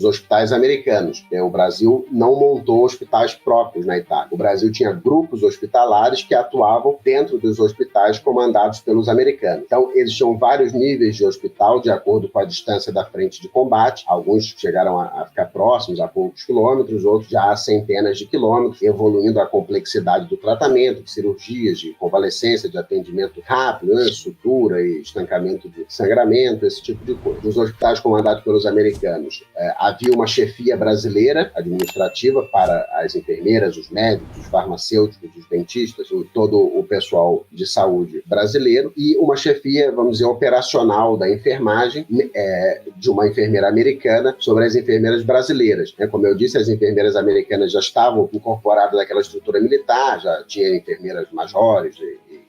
dos hospitais americanos. O Brasil não montou hospitais próprios na Itália. O Brasil tinha grupos hospitalares que atuavam dentro dos hospitais comandados pelos americanos. Então, existiam vários níveis de hospital de acordo com a distância da frente de combate. Alguns chegaram a ficar próximos a poucos quilômetros, outros já a centenas de quilômetros, evoluindo a complexidade do tratamento, de cirurgias, de convalescência, de atendimento rápido, né, sutura e estancamento de sangramento, esse tipo de coisa. Nos hospitais comandados pelos americanos, havia uma chefia brasileira administrativa para as enfermeiras, os médicos, os farmacêuticos, os dentistas, todo o pessoal de saúde brasileiro, e uma chefia, vamos dizer, operacional da enfermagem, de uma enfermeira americana sobre as enfermeiras brasileiras. Como eu disse, as enfermeiras americanas já estavam incorporadas naquela estrutura militar, já tinha enfermeiras majores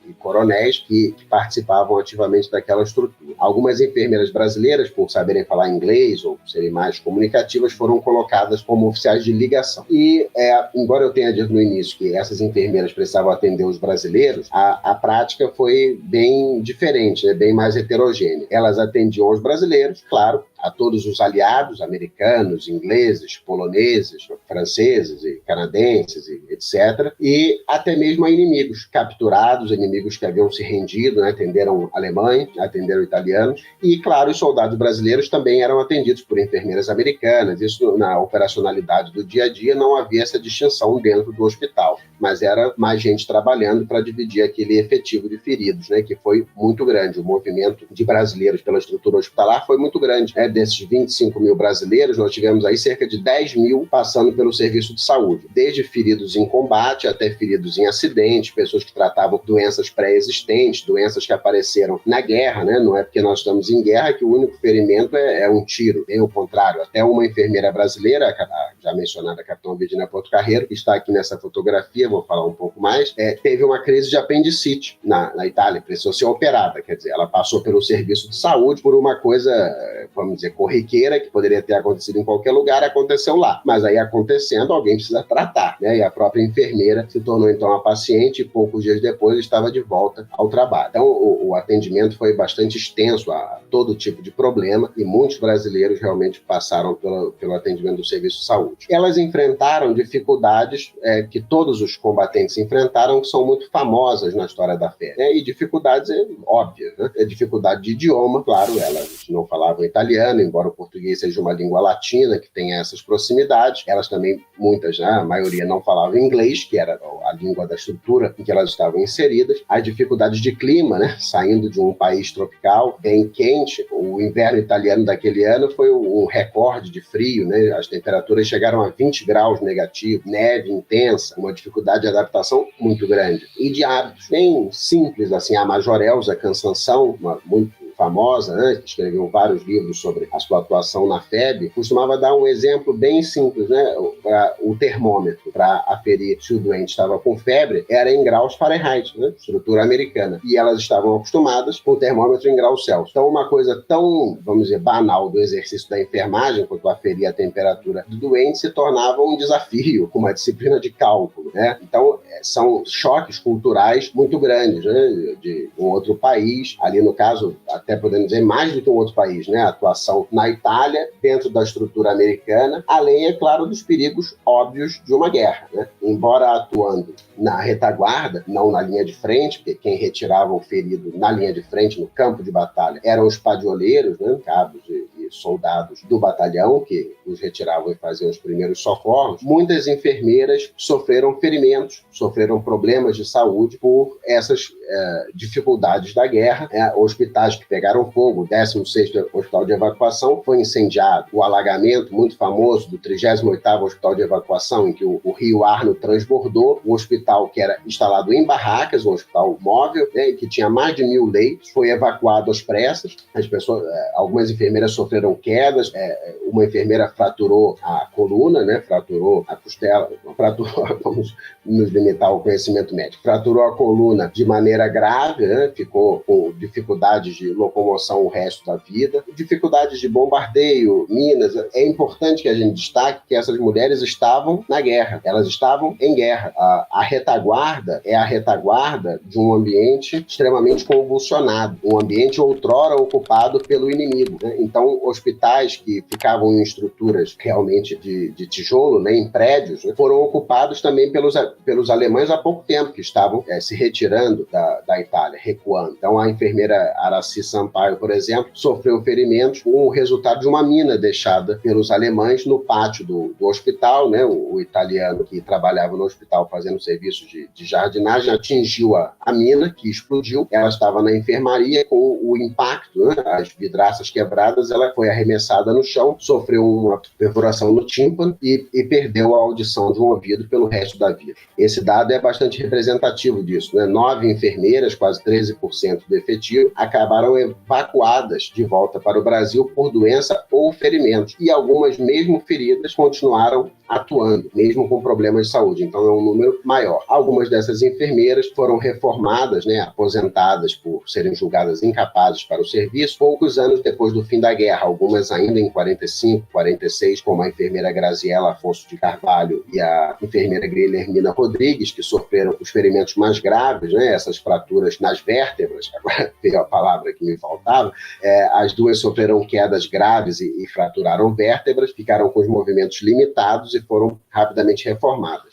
e coronéis que participavam ativamente daquela estrutura. Algumas enfermeiras brasileiras, por saberem falar inglês ou serem mais comunicativas, foram colocadas como oficiais de ligação. E, embora eu tenha dito no início que essas enfermeiras precisavam atender os brasileiros, a prática foi bem diferente, né? Bem mais heterogênea. Elas atendiam os brasileiros, claro, a todos os aliados, americanos, ingleses, poloneses, franceses e canadenses, etc., e até mesmo a inimigos capturados, inimigos que haviam se rendido, né? Atenderam alemães, atenderam italianos, e, claro, os soldados brasileiros também eram atendidos por enfermeiras americanas. Isso, na operacionalidade do dia a dia, não havia essa distinção dentro do hospital, mas era mais gente trabalhando para dividir aquele efetivo de feridos, né? Que foi muito grande. O movimento de brasileiros pela estrutura hospitalar foi muito grande, né? Desses 25 mil brasileiros, nós tivemos aí cerca de 10 mil passando pelo serviço de saúde, desde feridos em combate até feridos em acidente, pessoas que tratavam doenças pré-existentes, doenças que apareceram na guerra, né? Não é porque nós estamos em guerra que o único ferimento é um tiro, bem o contrário. Até uma enfermeira brasileira, a já mencionada Capitão Virginia Porto Carreiro, que está aqui nessa fotografia, vou falar um pouco mais, teve uma crise de apendicite na Itália, precisou ser operada, quer dizer, ela passou pelo serviço de saúde por uma coisa, vamos dizer, corriqueira, que poderia ter acontecido em qualquer lugar, aconteceu lá. Mas aí, acontecendo, alguém precisa tratar, né? E a própria enfermeira se tornou, então, a paciente e poucos dias depois estava de volta ao trabalho. Então, o atendimento foi bastante extenso a todo tipo de problema e muitos brasileiros realmente passaram pelo atendimento do serviço de saúde. Elas enfrentaram dificuldades que todos os combatentes enfrentaram, que são muito famosas na história da fé, né? E dificuldades óbvias, né? Dificuldade de idioma, claro, elas não falavam italiano, embora o português seja uma língua latina que tem essas proximidades. Elas também, muitas, né, a maioria não falavam inglês, que era a língua da estrutura em que elas estavam inseridas. As dificuldades de clima, né, saindo de um país tropical, bem quente. O inverno italiano daquele ano foi um recorde de frio, né? As temperaturas chegaram a 20 graus negativos, neve intensa, uma dificuldade de adaptação muito grande. E de hábitos bem simples, assim, a Major Elza Cansanção, muito famosa, né, que escreveu vários livros sobre a sua atuação na FEB, costumava dar um exemplo bem simples, né? O termômetro para aferir se o doente estava com febre era em graus Fahrenheit, né? Estrutura americana. E elas estavam acostumadas com o termômetro em graus Celsius. Então, uma coisa tão, vamos dizer, banal do exercício da enfermagem, quanto aferir a temperatura do doente, se tornava um desafio, uma disciplina de cálculo, né? Então, são choques culturais muito grandes, né? De um outro país, ali no caso, até podemos dizer, mais do que um outro país, né? A atuação na Itália, dentro da estrutura americana, além, é claro, dos perigos óbvios de uma guerra, né? Embora atuando na retaguarda, não na linha de frente, porque quem retirava o ferido na linha de frente, no campo de batalha, eram os padioleiros, né? Cabos e soldados do batalhão, que os retiravam e faziam os primeiros socorros. Muitas enfermeiras sofreram ferimentos, sofreram problemas de saúde por essas dificuldades da guerra. Hospitais que pegaram fogo, o 16º Hospital de Evacuação foi incendiado. O alagamento muito famoso do 38º Hospital de Evacuação, em que o rio Arno transbordou, um hospital que era instalado em barracas, um hospital móvel, né, que tinha mais de 1.000 leitos, foi evacuado às pressas. As pessoas, algumas enfermeiras sofreram quedas, uma enfermeira fraturou a coluna, né, fraturou a costela, vamos nos limitar ao conhecimento médico, fraturou a coluna de maneira grave, né, ficou com dificuldades de locomoção o resto da vida, dificuldades de bombardeio, minas. É importante que a gente destaque que essas mulheres estavam na guerra, elas estavam em guerra. A retaguarda é a retaguarda de um ambiente extremamente convulsionado, um ambiente outrora ocupado pelo inimigo, né? Então, hospitais que ficavam em estruturas realmente de tijolo, né, em prédios, né, foram ocupados também pelos alemães há pouco tempo, que estavam se retirando da Itália, recuando. Então, a enfermeira Araci Sampaio, por exemplo, sofreu ferimentos com o resultado de uma mina deixada pelos alemães no pátio do hospital, né? O italiano que trabalhava no hospital fazendo serviço de jardinagem atingiu a mina, que explodiu. Ela estava na enfermaria, com o impacto, né? As vidraças quebradas, ela foi arremessada no chão, sofreu uma perfuração no tímpano e perdeu a audição de um ouvido pelo resto da vida. Esse dado é bastante representativo disso, né? 9 enfermeiras, quase 13% do efetivo, acabaram evacuadas de volta para o Brasil por doença ou ferimentos. E algumas, mesmo feridas, continuaram atuando, mesmo com problemas de saúde. Então, é um número maior. Algumas dessas enfermeiras foram reformadas, né, aposentadas por serem julgadas incapazes para o serviço, poucos anos depois do fim da guerra. Algumas ainda em 45, 46, como a enfermeira Graziela Afonso de Carvalho e a enfermeira Guilhermina Rodrigues, que sofreram os ferimentos mais graves, né, essas fraturas nas vértebras, agora veio a palavra que me faltava, as duas sofreram quedas graves e fraturaram vértebras, ficaram com os movimentos limitados e foram rapidamente reformadas.